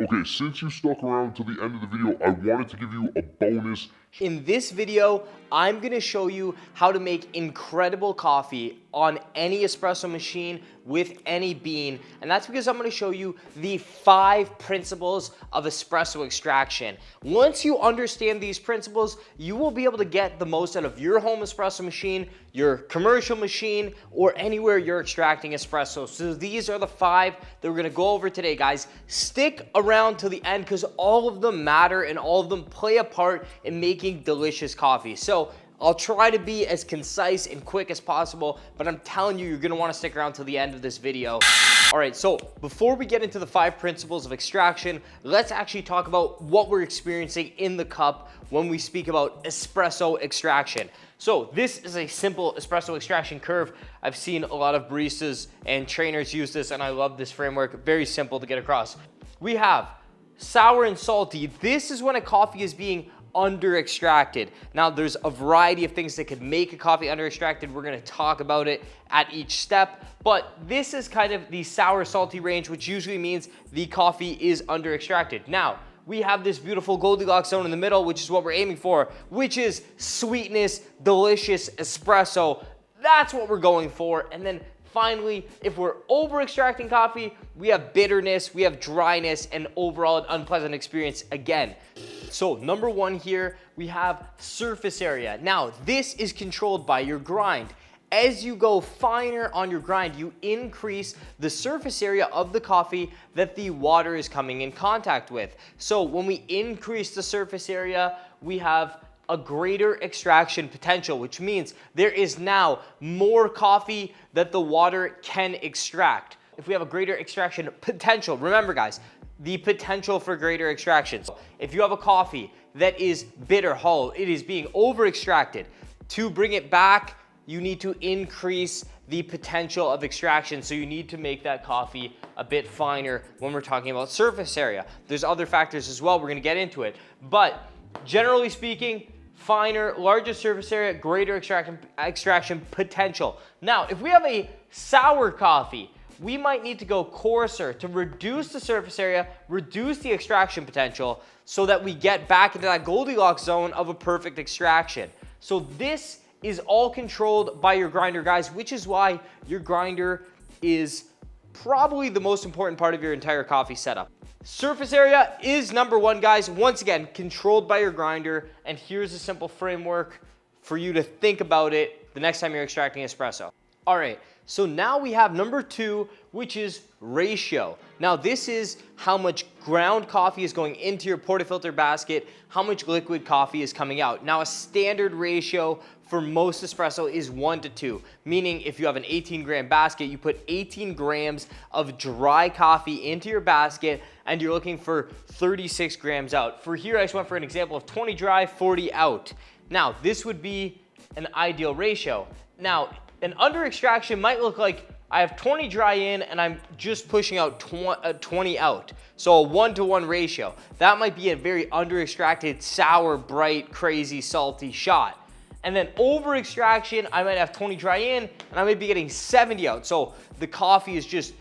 Okay, since you stuck around to the end of the video, I wanted to give you a bonus. In this video, I'm gonna show you how to make incredible coffee on any espresso machine with any bean. And that's because I'm gonna show you the 5 principles of espresso extraction. Once you understand these principles, you will be able to get the most out of your home espresso machine, your commercial machine, or anywhere you're extracting espresso. So these are the 5 that we're gonna go over today, guys. Stick around till the end because all of them matter and all of them play a part in making delicious coffee. So I'll try to be as concise and quick as possible, but I'm telling you, you're gonna wanna stick around till the end of this video. All right, so before we get into the 5 principles of extraction, let's actually talk about what we're experiencing in the cup when we speak about espresso extraction. So this is a simple espresso extraction curve. I've seen a lot of baristas and trainers use this, and I love this framework. Very simple to get across. We have sour and salty. This is when a coffee is being under extracted. Now there's a variety of things that could make a coffee under extracted. We're gonna talk about it at each step, but this is kind of the sour salty range, which usually means the coffee is under extracted. Now, we have this beautiful Goldilocks zone in the middle, which is what we're aiming for, which is sweetness, delicious espresso. That's what we're going for. And then finally, if we're over extracting coffee, we have bitterness, we have dryness, and overall an unpleasant experience again. So number 1 here, we have surface area. Now, this is controlled by your grind. As you go finer on your grind, you increase the surface area of the coffee that the water is coming in contact with. So when we increase the surface area, we have a greater extraction potential, which means there is now more coffee that the water can extract. If we have a greater extraction potential, remember guys, the potential for greater extractions. If you have a coffee that is bitter, hollow, it is being over extracted. To bring it back, you need to increase the potential of extraction. So you need to make that coffee a bit finer when we're talking about surface area. There's other factors as well, we're gonna get into it. But generally speaking, finer, larger surface area, greater extraction potential. Now, if we have a sour coffee, we might need to go coarser to reduce the surface area, reduce the extraction potential, so that we get back into that Goldilocks zone of a perfect extraction. So this is all controlled by your grinder, guys, which is why your grinder is probably the most important part of your entire coffee setup. Surface area is number 1, guys. Once again, controlled by your grinder. And here's a simple framework for you to think about it the next time you're extracting espresso. All right, so now we have number 2, which is ratio. Now this is how much ground coffee is going into your portafilter basket, how much liquid coffee is coming out. Now a standard ratio for most espresso is 1:2, meaning if you have an 18-gram basket, you put 18 grams of dry coffee into your basket and you're looking for 36 grams out. For here, I just went for an example of 20 dry, 40 out. Now, this would be an ideal ratio. Now, an under extraction might look like I have 20 dry in and I'm just pushing out 20 out. So a 1-to-1 ratio. That might be a very under extracted, sour, bright, crazy, salty shot. And then over extraction, I might have 20 dry in and I might be getting 70 out. So the coffee is just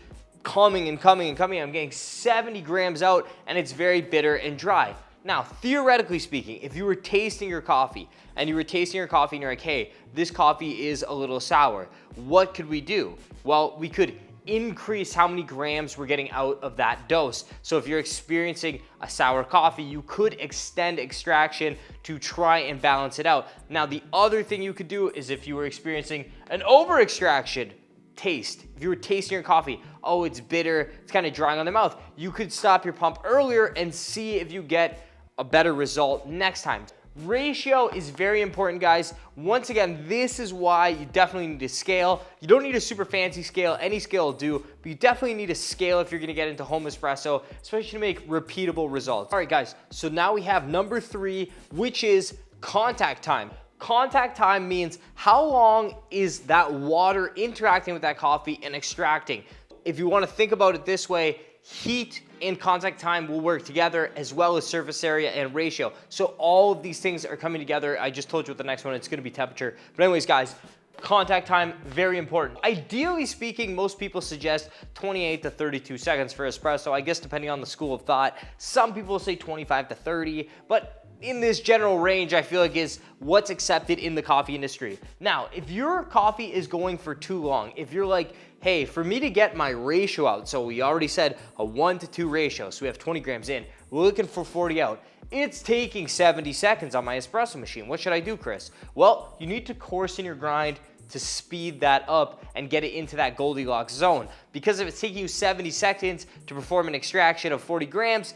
coming and coming and coming. I'm getting 70 grams out and it's very bitter and dry. Now, theoretically speaking, if you were tasting your coffee and you're like, hey, this coffee is a little sour, what could we do? Well, we could increase how many grams we're getting out of that dose. So if you're experiencing a sour coffee, you could extend extraction to try and balance it out. Now, the other thing you could do is if you were experiencing an over extraction taste, if you were tasting your coffee, oh, it's bitter, it's kind of drying on the mouth, you could stop your pump earlier and see if you get a better result next time. Ratio is very important, guys. Once again, this is why you definitely need to scale. You don't need a super fancy scale. Any scale will do, but you definitely need a scale if you're gonna get into home espresso, especially to make repeatable results. All right, guys, so now we have number 3, which is contact time. Contact time means how long is that water interacting with that coffee and extracting. If you wanna think about it this way, heat and contact time will work together, as well as surface area and ratio. So all of these things are coming together. I just told you with the next one, it's gonna be temperature. But anyways, guys, contact time, very important. Ideally speaking, most people suggest 28 to 32 seconds for espresso. I guess depending on the school of thought, some people say 25 to 30, but in this general range, I feel like is what's accepted in the coffee industry. Now, if your coffee is going for too long, if you're like, hey, for me to get my ratio out, so we already said a 1-to-2 ratio, so we have 20 grams in, we're looking for 40 out. It's taking 70 seconds on my espresso machine. What should I do, Chris? Well, you need to coarsen your grind to speed that up and get it into that Goldilocks zone. Because if it's taking you 70 seconds to perform an extraction of 40 grams,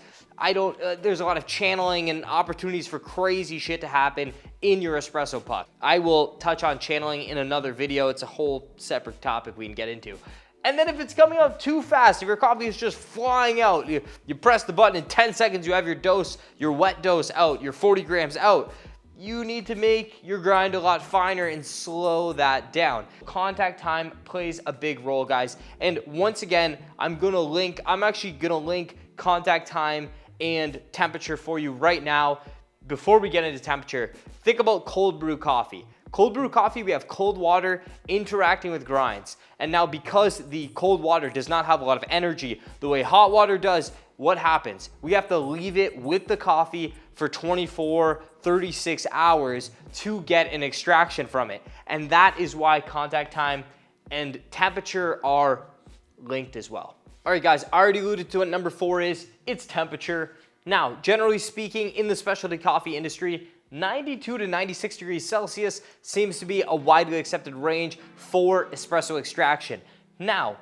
there's a lot of channeling and opportunities for crazy shit to happen in your espresso puck. I will touch on channeling in another video. It's a whole separate topic we can get into. And then if it's coming out too fast, if your coffee is just flying out, you press the button in 10 seconds, you have your dose, your wet dose out, your 40 grams out. You need to make your grind a lot finer and slow that down. Contact time plays a big role, guys. And once again, I'm actually gonna link contact time and temperature for you right now. Before we get into temperature, think about cold brew coffee. Cold brew coffee, we have cold water interacting with grinds. And now because the cold water does not have a lot of energy the way hot water does, what happens? We have to leave it with the coffee for 24, 36 hours to get an extraction from it. And that is why contact time and temperature are linked as well. All right, guys, I already alluded to it. Number 4 is it's temperature. Now, generally speaking, in the specialty coffee industry, 92 to 96 degrees Celsius seems to be a widely accepted range for espresso extraction. Now,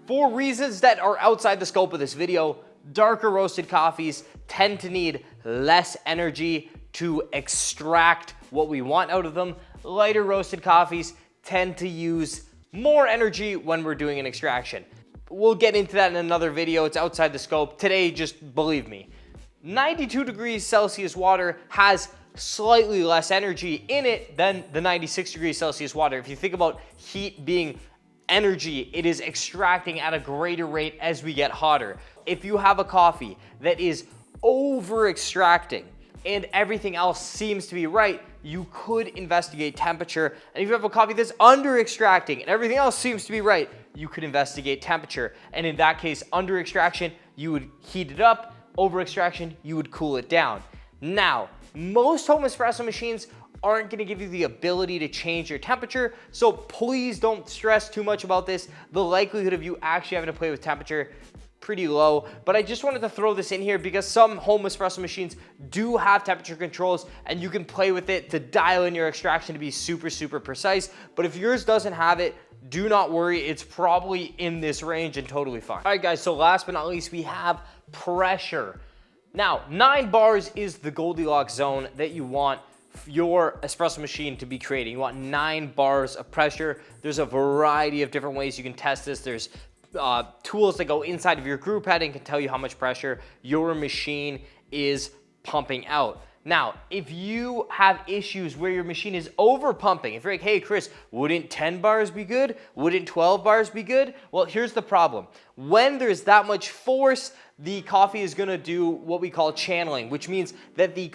for reasons that are outside the scope of this video, darker roasted coffees tend to need less energy to extract what we want out of them. Lighter roasted coffees tend to use more energy when we're doing an extraction. We'll get into that in another video. It's outside the scope. Today, just believe me. 92 degrees Celsius water has slightly less energy in it than the 96 degrees Celsius water. If you think about heat being energy, it is extracting at a greater rate as we get hotter. If you have a coffee that is over extracting and everything else seems to be right, you could investigate temperature. And if you have a coffee that's under extracting and everything else seems to be right, you could investigate temperature. And in that case, under extraction, you would heat it up. Over extraction, you would cool it down. Now, most home espresso machines aren't gonna give you the ability to change your temperature, so please don't stress too much about this. The likelihood of you actually having to play with temperature, pretty low, but I just wanted to throw this in here because some home espresso machines do have temperature controls and you can play with it to dial in your extraction to be super, super precise. But if yours doesn't have it, do not worry, it's probably in this range and totally fine. All right, guys, so last but not least, we have pressure. Now, 9 bars is the Goldilocks zone that you want your espresso machine to be creating. You want 9 bars of pressure. There's a variety of different ways you can test this. There's tools that go inside of your group head and can tell you how much pressure your machine is pumping out. Now, if you have issues where your machine is over pumping, if you're like, hey Chris, wouldn't 10 bars be good? Wouldn't 12 bars be good? Well, here's the problem. When there's that much force, the coffee is gonna do what we call channeling, which means that the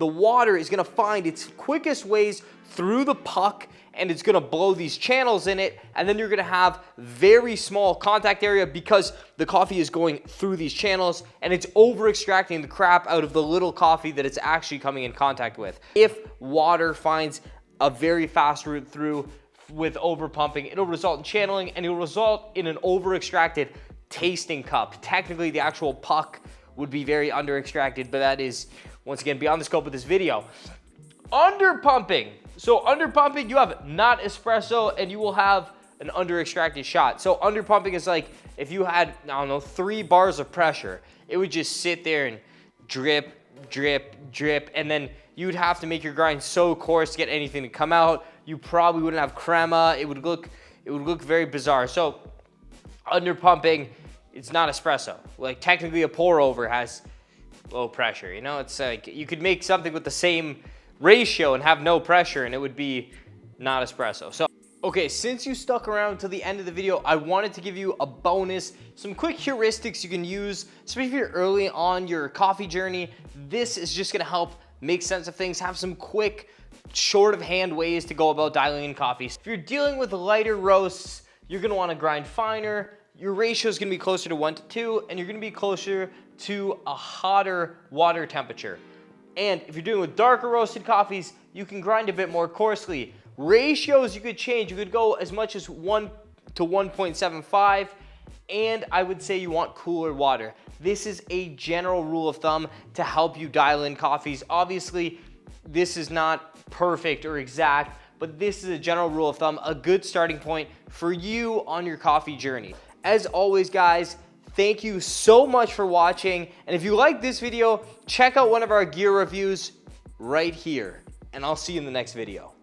water is gonna find its quickest ways through the puck and it's gonna blow these channels in it, and then you're gonna have very small contact area because the coffee is going through these channels and it's over extracting the crap out of the little coffee that it's actually coming in contact with. If water finds a very fast route through with over pumping, it'll result in channeling and it'll result in an over extracted tasting cup. Technically, the actual puck would be very under extracted, but that is, once again, beyond the scope of this video. Under pumping. So under pumping, you have not espresso and you will have an under extracted shot. So under pumping is like if you had, I don't know, 3 bars of pressure, it would just sit there and drip, drip, drip, and then you'd have to make your grind so coarse to get anything to come out. You probably wouldn't have crema. It would look very bizarre. So under pumping, it's not espresso. Like technically a pour over has low pressure, you know? It's like you could make something with the same ratio and have no pressure and it would be not espresso. So, okay, since you stuck around to the end of the video, I wanted to give you a bonus, some quick heuristics you can use, especially if you're early on your coffee journey. This is just gonna help make sense of things, have some quick, short of hand ways to go about dialing in coffees. If you're dealing with lighter roasts, you're gonna wanna grind finer. Your ratio is gonna be closer to 1 to 2, and you're gonna be closer to a hotter water temperature. And if you're dealing with darker roasted coffees, you can grind a bit more coarsely. Ratios you could change. You could go as much as 1 to 1.75, and I would say you want cooler water. This is a general rule of thumb to help you dial in coffees. Obviously, this is not perfect or exact, but this is a general rule of thumb, a good starting point for you on your coffee journey. As always, guys, thank you so much for watching. And if you like this video, check out one of our gear reviews right here. And I'll see you in the next video.